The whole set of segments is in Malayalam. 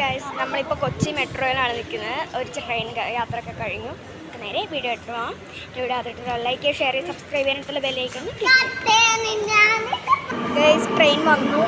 ഗൈസ്, നമ്മളിപ്പോൾ കൊച്ചി മെട്രോയിലാണ് നിൽക്കുന്നത്. ഒരു ട്രെയിൻ യാത്രയൊക്കെ കഴിഞ്ഞു. നേരെ വീഡിയോ ഇട്ട് പോകാം. വീഡിയോ അതിട്ട് ലൈക്ക് ഷെയർ ചെയ്ത് സബ്സ്ക്രൈബ് ചെയ്യാനായിട്ടുള്ള ബെല്ലൈക്കൺ ഗൈസ്. ട്രെയിൻ വന്നു.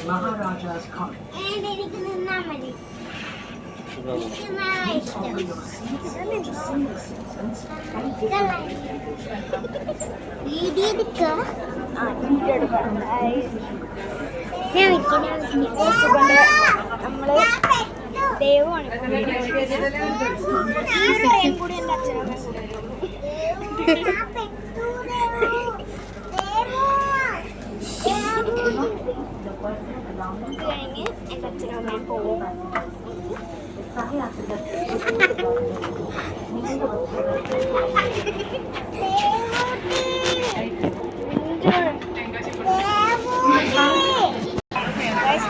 Maharaja's College. നമ്മള് ദൈവമാണ് കൂടി എൻ്റെ അച്ഛനമ്മയും കൂടെ കഴിഞ്ഞ് എൻ്റെ അച്ഛനമ്മയും പോകും.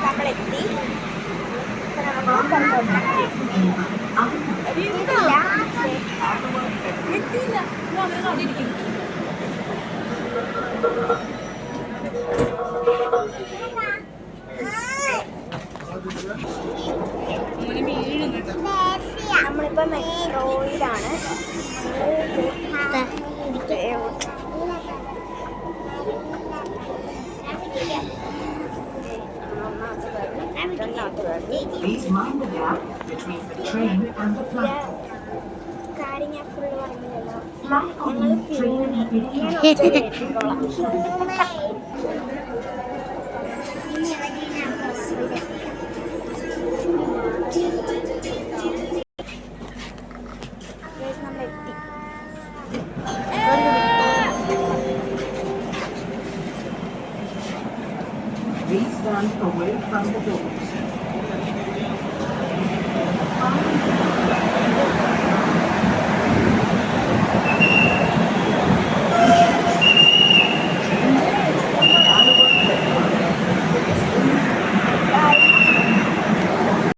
നമ്മളെത്തി. നമ്മളിപ്പോ മെട്രോയിലാണ്. കാര്യം ഞാൻ ഫുള്ള് പറഞ്ഞില്ലല്ലോ. നമ്മളെത്തി. Please stand away from the door.